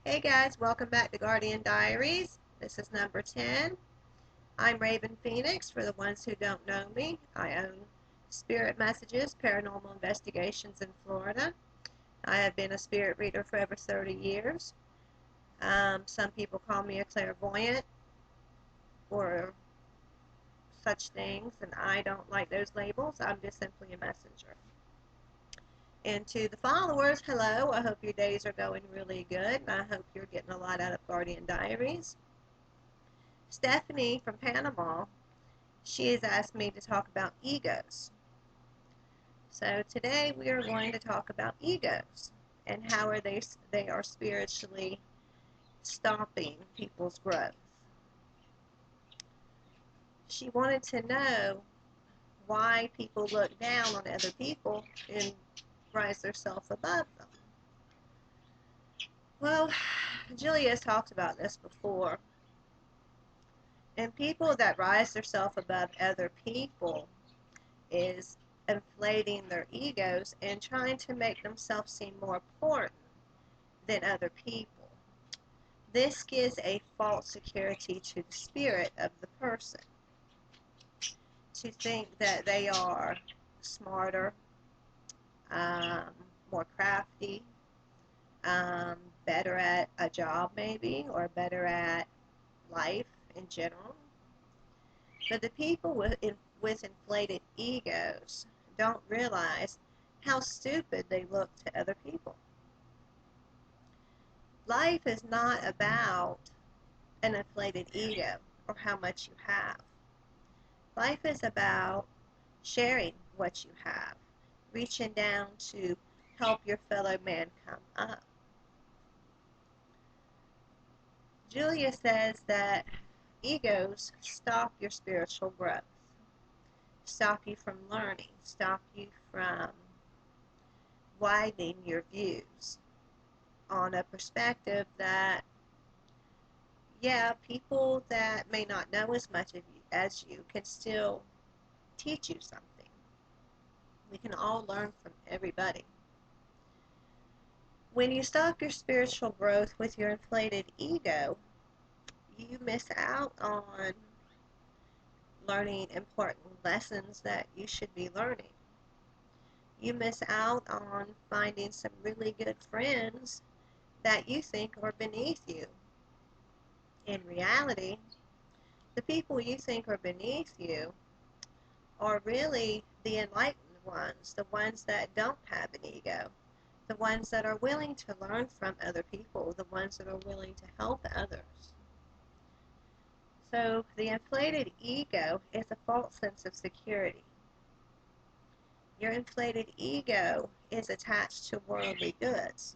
Hey guys, welcome back to Guardian Diaries. This is number 10. I'm Raven Phoenix. For the ones who don't know me, I own Spirit Messages, Paranormal Investigations in Florida. I have been a spirit reader for over 30 years. Some people call me a clairvoyant or such things, and I don't like those labels. I'm just simply a messenger. And to the followers, hello. I hope your days are going really good, and I hope you're getting a lot out of Guardian Diaries. Stephanie from Panama, she has asked me to talk about egos. So today we are going to talk about egos and how they are spiritually stopping people's growth. She wanted to know why people look down on other people and rise themselves above them. Well, Julia has talked about this before. And people that rise themselves above other people is inflating their egos and trying to make themselves seem more important than other people. This gives a false security to the spirit of the person, to think that they are smarter, more crafty, better at a job maybe, or better at life in general. But the people with inflated egos don't realize how stupid they look to other people. Life is not about an inflated ego or how much you have. Life is about sharing what you have, reaching down to help your fellow man come up. Julia says that egos stop your spiritual growth, stop you from learning, stop you from widening your views on a perspective that, yeah, people that may not know as much as you can still teach you something. We can all learn from everybody. When you stop your spiritual growth with your inflated ego, you miss out on learning important lessons that you should be learning. You miss out on finding some really good friends that you think are beneath you. In reality, the people you think are beneath you are really the enlightened ones, the ones that don't have an ego, the ones that are willing to learn from other people, the ones that are willing to help others. So the inflated ego is a false sense of security. Your inflated ego is attached to worldly goods.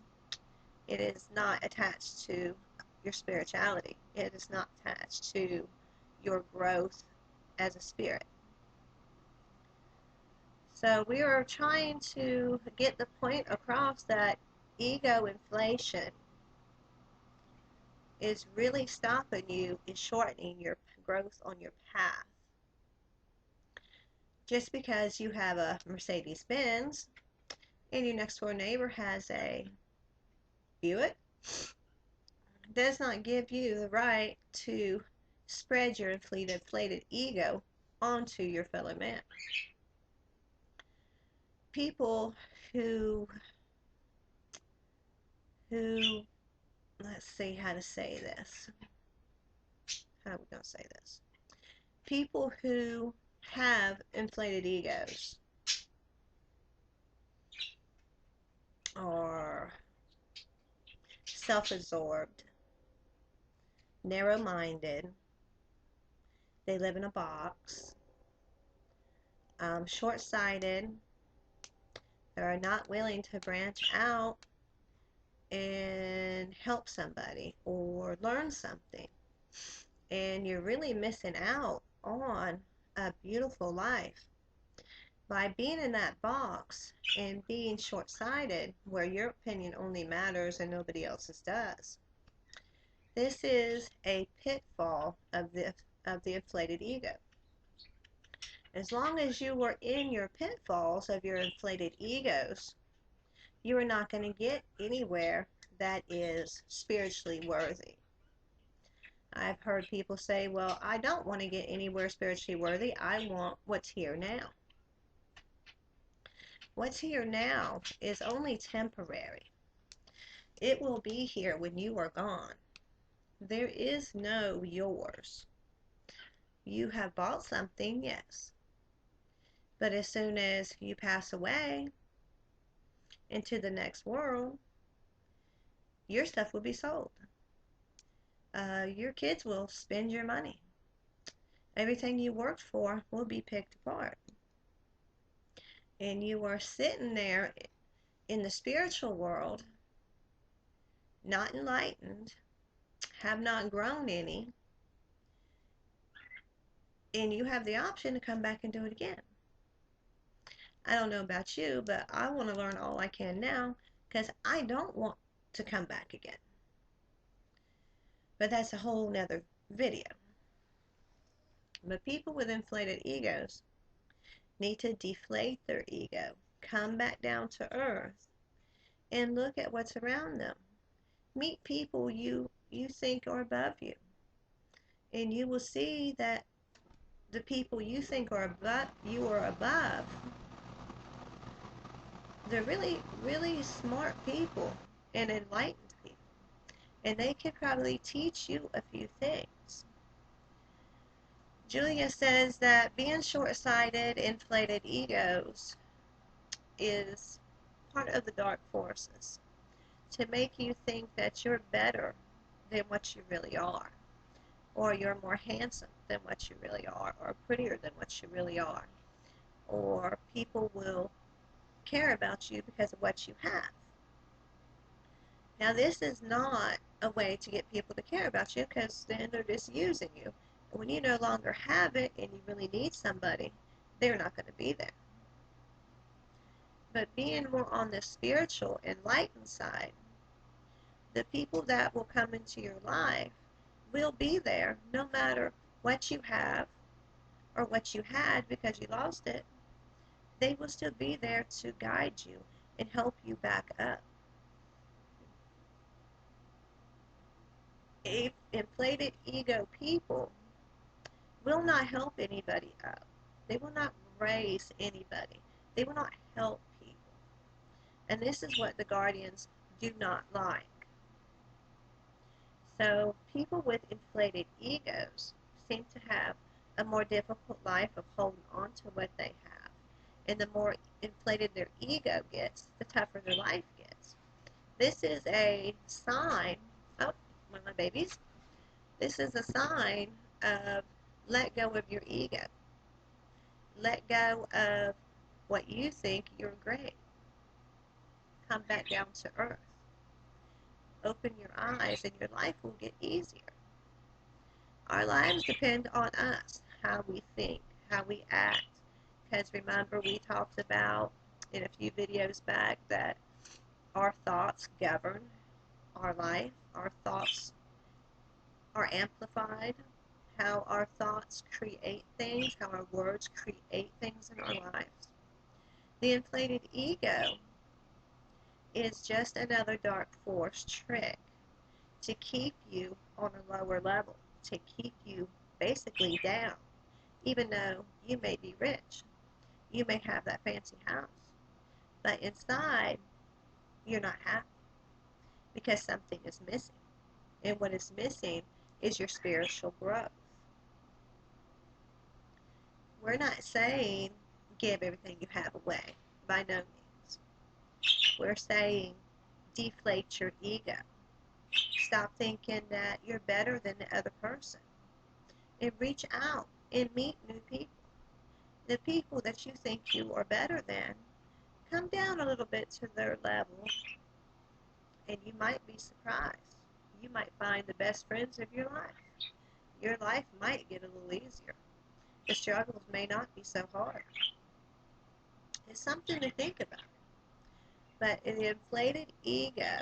It is not attached to your spirituality. It is not attached to your growth as a spirit. So we are trying to get the point across that ego inflation is really stopping you and shortening your growth on your path. Just because you have a Mercedes-Benz and your next door neighbor has a Buick does not give you the right to spread your inflated ego onto your fellow man. People who let's see how to say this. How are we going to say this? People who have inflated egos are self-absorbed, narrow-minded, they live in a box, short-sighted, they are not willing to branch out and help somebody or learn something. And you're really missing out on a beautiful life by being in that box and being short-sighted where your opinion only matters and nobody else's does. This is a pitfall of the inflated ego. As long as you are in your pitfalls of your inflated egos, you are not going to get anywhere that is spiritually worthy. I've heard people say, well, I don't want to get anywhere spiritually worthy. I want what's here now. What's here now is only temporary. It will be here when you are gone. There is no yours. You have bought something, yes. But as soon as you pass away into the next world, your stuff will be sold. Your kids will spend your money. Everything you worked for will be picked apart. And you are sitting there in the spiritual world, not enlightened, have not grown any, and you have the option to come back and do it again. I don't know about you, but I want to learn all I can now because I don't want to come back again. But that's a whole nother video. But people with inflated egos need to deflate their ego, come back down to earth, and look at what's around them. Meet people you think are above you, and you will see that the people you think are above, they're really, really smart people and enlightened people, and they could probably teach you a few things. Julia says that being short-sighted, inflated egos is part of the dark forces to make you think that you're better than what you really are, or you're more handsome than what you really are, or prettier than what you really are, or people will care about you because of what you have. Now, this is not a way to get people to care about you, because then they're just using you. And when you no longer have it and you really need somebody, they're not going to be there. But being more on the spiritual, enlightened side, the people that will come into your life will be there no matter what you have or what you had because you lost it. They will still be there to guide you and help you back up. Inflated ego people will not help anybody up. They will not raise anybody. They will not help people. And this is what the guardians do not like. So people with inflated egos seem to have a more difficult life of holding on to what they have. And the more inflated their ego gets, the tougher their life gets. This is a sign, oh, one of my babies. This is a sign of let go of your ego. Let go of what you think you're great. Come back down to earth. Open your eyes and your life will get easier. Our lives depend on us, how we think, how we act. Because remember, we talked about in a few videos back that our thoughts govern our life. Our thoughts are amplified. How our thoughts create things, how our words create things in our lives. The inflated ego is just another dark force trick to keep you on a lower level, to keep you basically down, even though you may be rich. You may have that fancy house, but inside, you're not happy because something is missing. And what is missing is your spiritual growth. We're not saying give everything you have away, by no means. We're saying deflate your ego. Stop thinking that you're better than the other person. And reach out and meet new people. The people that you think you are better than, come down a little bit to their level, and you might be surprised. You might find the best friends of your life. Your life might get a little easier. The struggles may not be so hard. It's something to think about. But the inflated ego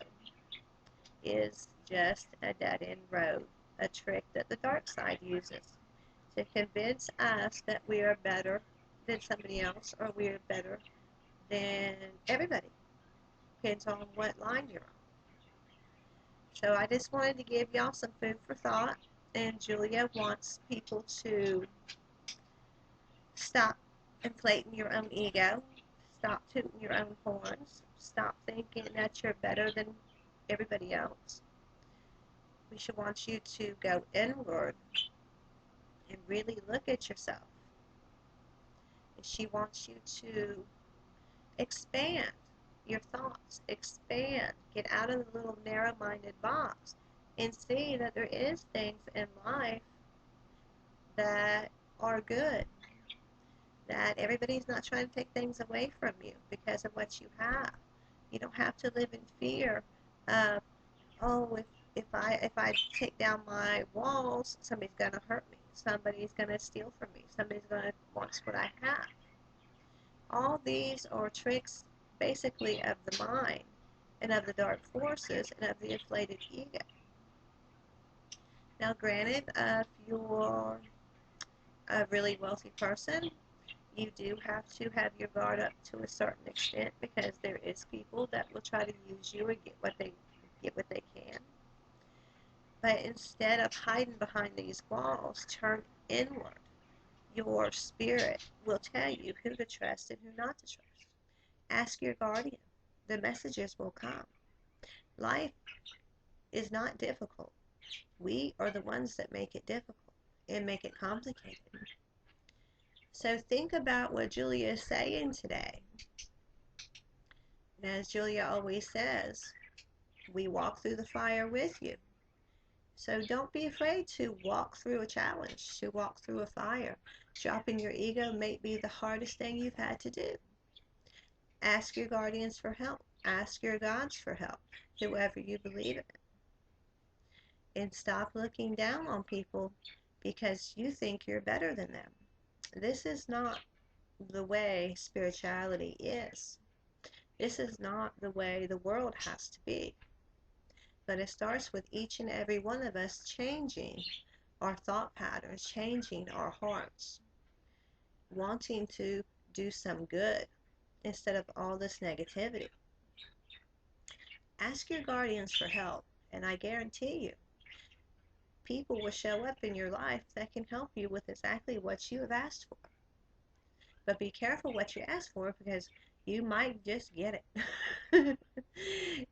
is just a dead-end road, a trick that the dark side uses to convince us that we are better than somebody else, or we are better than everybody. Depends on what line you're on. So I just wanted to give y'all some food for thought. And Julia wants people to stop inflating your own ego, stop tooting your own horns, stop thinking that you're better than everybody else. We should want you to go inward and really look at yourself. And she wants you to expand your thoughts, expand, get out of the little narrow-minded box and see that there is things in life that are good, that everybody's not trying to take things away from you because of what you have. You don't have to live in fear of, oh, if I take down my walls, somebody's going to hurt me. Somebody's going to steal from me. Somebody's going to want what I have. All these are tricks basically of the mind and of the dark forces and of the inflated ego. Now granted, if you're a really wealthy person, you do have to have your guard up to a certain extent because there is people that will try to use you and get what they can. But instead of hiding behind these walls, turn inward. Your spirit will tell you who to trust and who not to trust. Ask your guardian. The messages will come. Life is not difficult. We are the ones that make it difficult and make it complicated. So think about what Julia is saying today. And as Julia always says, we walk through the fire with you. So don't be afraid to walk through a challenge, to walk through a fire. Dropping your ego may be the hardest thing you've had to do. Ask your guardians for help. Ask your gods for help, whoever you believe in. And stop looking down on people because you think you're better than them. This is not the way spirituality is. This is not the way the world has to be. But it starts with each and every one of us changing our thought patterns, changing our hearts, wanting to do some good instead of all this negativity. Ask your guardians for help, and I guarantee you, people will show up in your life that can help you with exactly what you have asked for. But be careful what you ask for because you might just get it.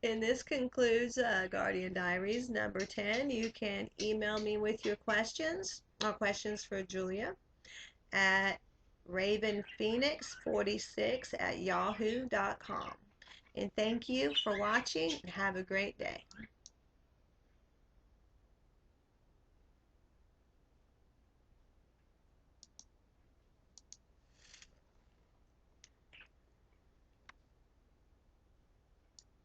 And this concludes Guardian Diaries number 10. You can email me with your questions or questions for Julia at ravenphoenix46@yahoo.com. And thank you for watching and have a great day.